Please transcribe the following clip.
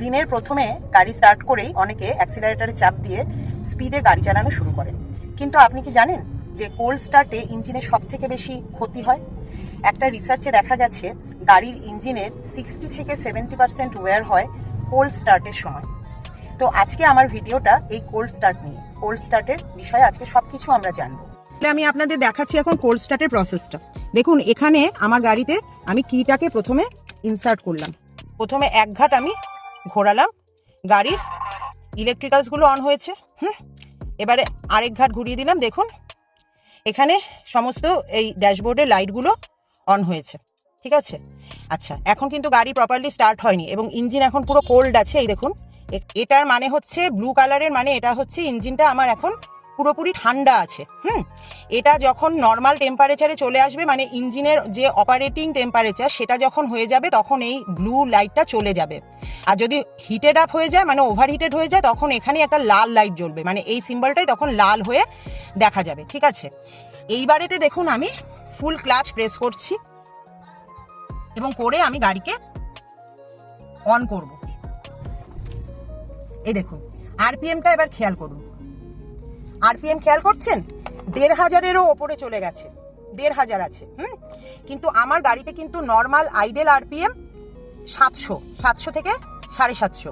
দিনের প্রথমে গাড়ি স্টার্ট করেই অনেকে অ্যাক্সিলারেটরে চাপ দিয়ে স্পিডে গাড়ি চালানো শুরু করেন, কিন্তু আপনি কি জানেন যে কোল্ড স্টার্টে ইঞ্জিনের সব থেকে বেশি ক্ষতি হয়? একটা রিসার্চে দেখা গেছে গাড়ির ইঞ্জিনের 60 থেকে 70% ওয়্যার হয় কোল্ড স্টার্টের সময়। তো আজকে আমার ভিডিওটা এই কোল্ড স্টার্ট নিয়ে, কোল্ড স্টার্টের বিষয়ে আজকে সব কিছু আমরা জানবো। আমি আপনাদের দেখাচ্ছি এখন কোল্ড স্টার্টের প্রসেসটা। দেখুন, এখানে আমার গাড়িতে আমি কিটাকে প্রথমে ইনসার্ট করলাম। প্রথমে এক ঘাট আমি ঘোরালাম, গাড়ির ইলেকট্রিক্যালসগুলো অন হয়েছে। এবারে আরেক ঘাট ঘুরিয়ে দিলাম। দেখুন, এখানে সমস্ত এই ড্যাশবোর্ডের লাইটগুলো অন হয়েছে। ঠিক আছে, আচ্ছা, এখন কিন্তু গাড়ি প্রপারলি স্টার্ট হয়নি এবং ইঞ্জিন এখন পুরো কোল্ড আছে। এই দেখুন, এটার মানে হচ্ছে ব্লু কালারের মানে এটা হচ্ছে ইঞ্জিনটা আমার এখন পুরোপুরি ঠান্ডা আছে। এটা যখন নর্মাল টেম্পারেচারে চলে আসবে, মানে ইঞ্জিনের যে অপারেটিং টেম্পারেচার সেটা যখন হয়ে যাবে, তখন এই ব্লু লাইটটা চলে যাবে। আর যদি হিটেড আপ হয়ে যায়, মানে ওভার হিটেড হয়ে যায়, তখন এখানে একটা লাল লাইট জ্বলবে, মানে এই সিম্বলটাই তখন লাল হয়ে দেখা যাবে। ঠিক আছে, এইবারেতে দেখুন আমি ফুল ক্লাচ প্রেস করছি এবং করে আমি গাড়িকে অন করব। এই দেখুন, আরপিএমটা এবার খেয়াল করুন। আরপিএম খেয়াল করছেন? 1500-এরও ওপরে চলে গেছে, 1500 আছে। কিন্তু আমার গাড়িতে কিন্তু নর্মাল আইডেল আরপিএম 700 থেকে 750।